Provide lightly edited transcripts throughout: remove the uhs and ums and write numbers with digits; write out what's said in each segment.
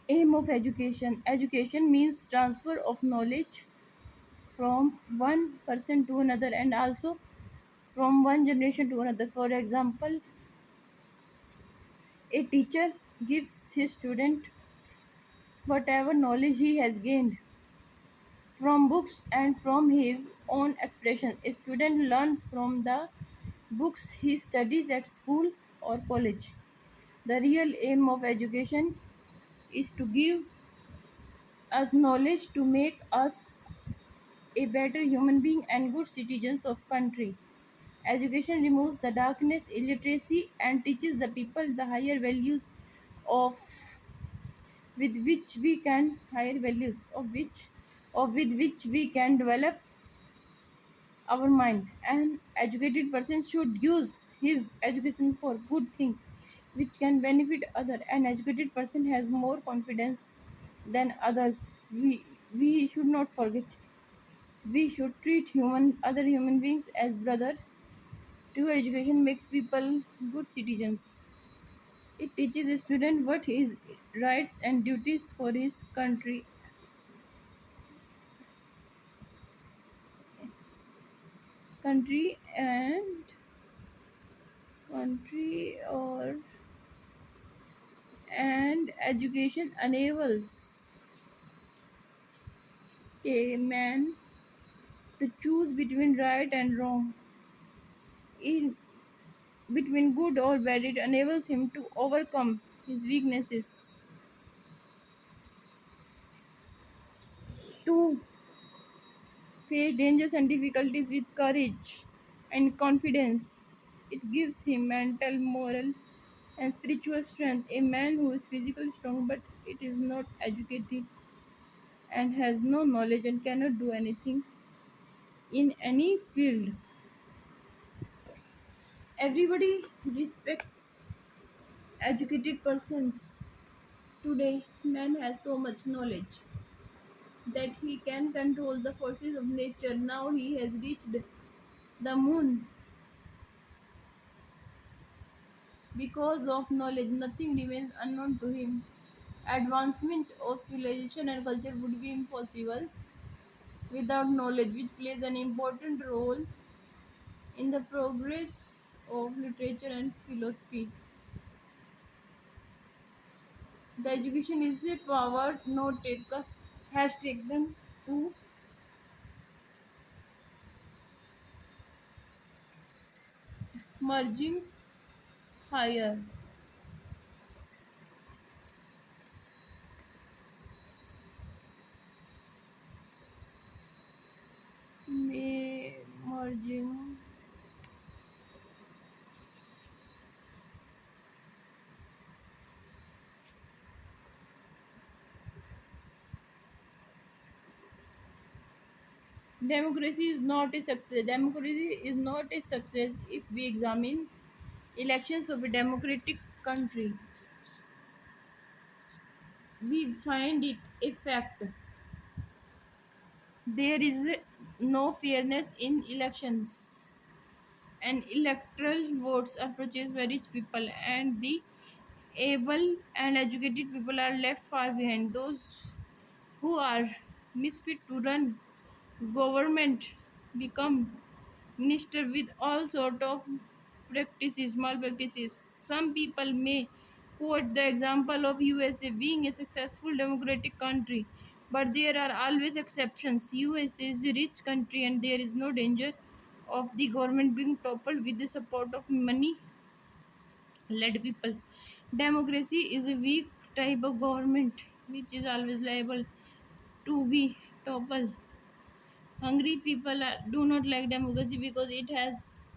Aim of education. Education means transfer of knowledge from one person to another and also from one generation to another. For example, a teacher gives his student whatever knowledge he has gained from books and from his own expression. A student learns from the books he studies at school or college. The real aim of education is to give us knowledge to make us a better human being and good citizens of country. Education removes the darkness, illiteracy, and teaches the people the higher values of with which we can higher values of with which we can develop our mind. An educated person should use his education for good things which can benefit other. An educated person has more confidence than others. We should not forget. We should treat other human beings as brother. True education makes people good citizens. It teaches a student what his rights and duties for his country or and education enables a man to choose between right and wrong, in between good or bad. It enables him to overcome his weaknesses, to face dangers and difficulties with courage and confidence. It gives him mental, moral, and spiritual strength. A man who is physically strong but it is not educated and has no knowledge and cannot do anything in any field. Everybody respects educated persons. Today, man has so much knowledge that he can control the forces of nature. Now he has reached the moon. Because of knowledge, nothing remains unknown to him. Advancement of civilization and culture would be impossible without knowledge, which plays an important role in the progress of literature and philosophy. The education is a power no taker has taken to merging higher. Merging democracy is not a success. Democracy is not a success if we examine elections of a democratic country. We find it a fact. There is no fairness in elections, and electoral votes are purchased by rich people, and the able and educated people are left far behind. Those who are misfit to run government become minister with all sort of practices, malpractices. Some people may quote the example of USA being a successful democratic country, but there are always exceptions. USA is a rich country and there is no danger of the government being toppled with the support of money led people. Democracy is a weak type of government which is always liable to be toppled. Hungry people do not like democracy because it has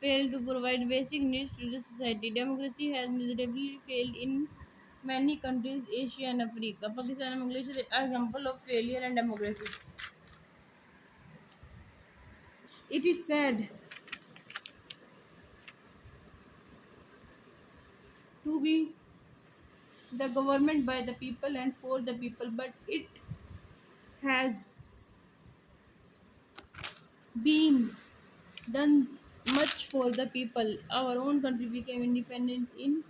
failed to provide basic needs to the society. Democracy has miserably failed in many countries, Asia and Africa. Pakistan and Bangladesh are example of failure and democracy. It is sad to be the government by the people and for the people, but it has been done much for the people. Our own country became independent in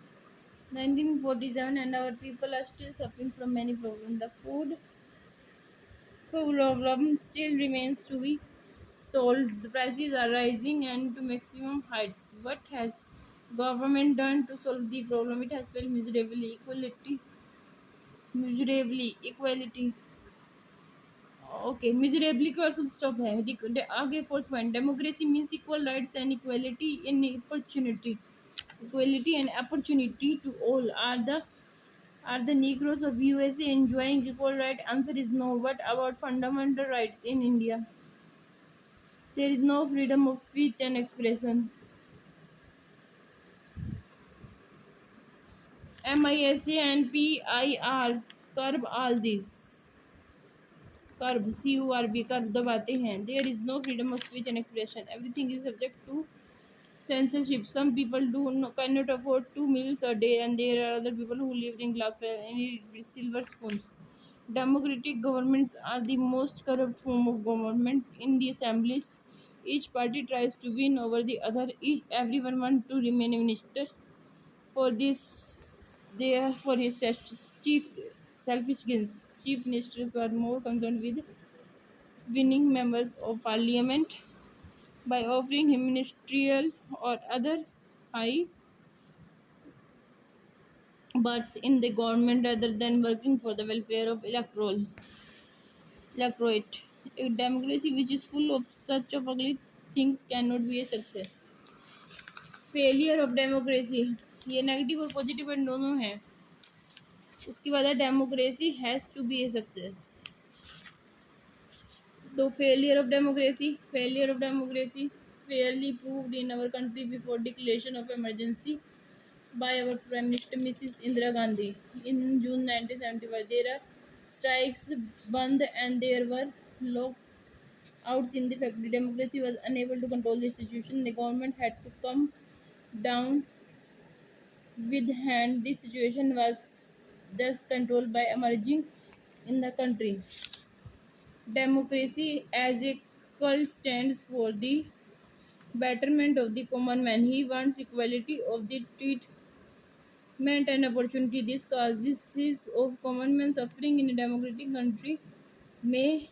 1947 and our people are still suffering from many problems. The food problem still remains to be solved. The prices are rising and to maximum heights. What has government done to solve the problem? It has failed miserably. Equality. Okay, miserably का full stop है. आगे fourth point. Democracy means equal rights and equality in opportunity. Equality and opportunity to all. Are the Negroes of USA enjoying equal right? Answer is no. What about fundamental rights in India? There is no freedom of speech and expression. MISA and PIR curb all this. Curb, CURB, curb दबाते हैं. There is no freedom of speech and expression. Everything is subject to censorship. Some people cannot afford 2 meals a day, and there are other people who live in glassware and eat with silver spoons. Democratic governments are the most corrupt form of governments in the assemblies. Each party tries to win over the other. Everyone wants to remain a minister. For this, they for his chief selfish gains. Chief ministers are more concerned with winning members of parliament by offering him ministerial or other high berths in the government rather than working for the welfare of electorate. A democracy which is full of such of ugly things cannot be a success. Failure of democracy. ये negative और positive दोनों हैं. उसके बाद है democracy has to be a success. The failure of democracy fairly proved in our country before declaration of emergency by our Prime Minister Mrs. Indira Gandhi in June 1975. There are strikes, band, and there were lockouts in the factory. Democracy was unable to control the situation. The government had to come down with hand. The situation was thus controlled by emerging in the country. Democracy as a cult stands for the betterment of the common man. He wants equality of the treatment and opportunity. This causes of common man suffering in a democratic country may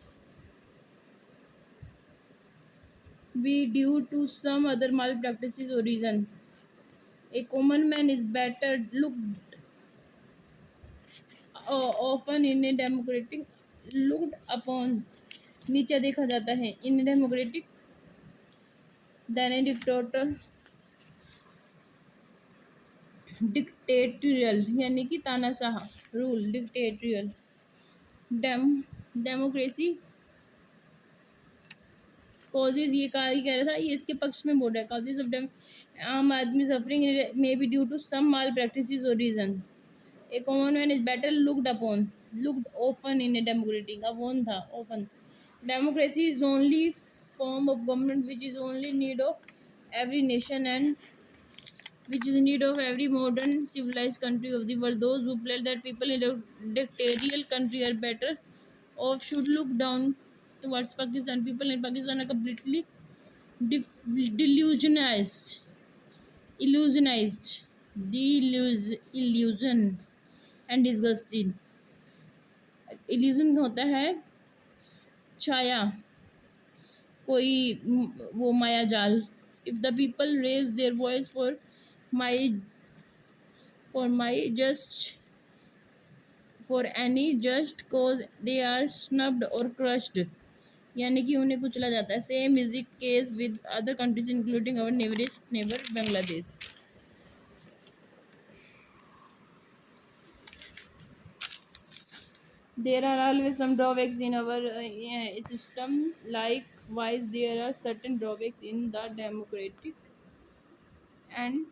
be due to some other malpractices or reason. A common man is better looked often in a democratic looked upon नीचा देखा जाता है in a democratic than a dictatorial यानी कि तानाशाह rule dictatorial. Democracy causes ये कह रहा था, ये इसके पक्ष में बोल रहा है. Causes of aam aadmi suffering may be due to some malpractices और reason. A common man is better looked open in a democratic. Up on the open. Democracy is only form of government which is only need of every nation and which is in need of every modern civilized country of the world. Those who pledge that people in a dictatorial country are better off should look down towards Pakistan. People in Pakistan are completely delusionized, illusionized, illusions and disgusted. Illusion होता है छाया, कोई वो माया जाल. If the people raise their voice my my just for any just cause they are snubbed or crushed. यानी कि उन्हें कुचला जाता है. Same is the case with other countries including our nearest neighbour Bangladesh. There are always some drawbacks in our system. Likewise, there are certain drawbacks in the democratic and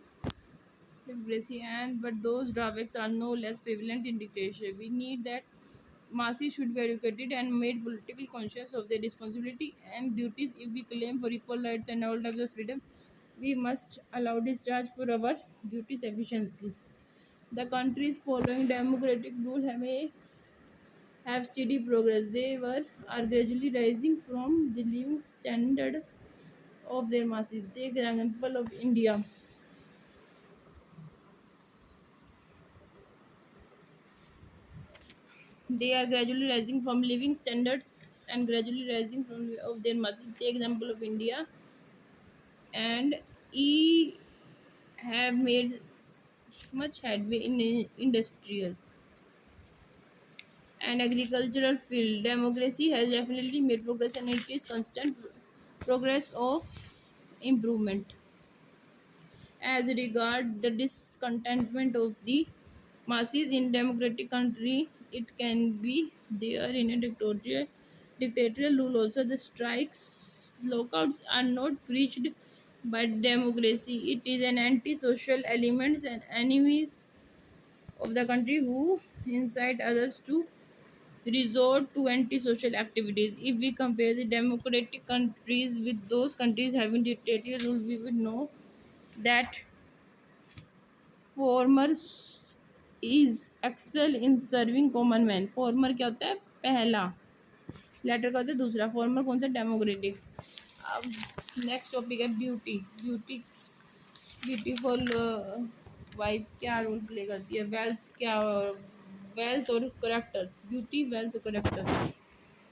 democracy, and but those drawbacks are no less prevalent in dictatorship. We need that masses should be educated and made politically conscious of their responsibility and duties. If we claim for equal rights and all types of freedom, we must allow discharge for our duties efficiently. The countries following democratic rule have steady progress. They are gradually rising from the living standards of their masses. Take the example of India. They are gradually rising from living standards and gradually rising from of their muscle. Take example of India, and E have made much headway in industrial and agricultural field. Democracy has definitely made progress, and it is constant progress of improvement. As regard the discontentment of the masses in democratic country, it can be there in a dictatorial rule also. The strikes, lockouts are not preached by democracy. It is an anti-social elements and enemies of the country who incite others to resort to antisocial activities. If we compare the democratic countries with those countries having dictatorial rule, we would know that former is excel in serving common man. Farmer क्या होता है? पहला. Letter का होता है दूसरा. Farmer कौन सा? डेमोक्रेटिक. अब नेक्स्ट टॉपिक है ब्यूटी. ब्यूटी ब्यूटीफुल वाइफ क्या रोल प्ले करती है? वेल्थ क्या? वेल्थ और करेक्टर. Beauty, wealth, character.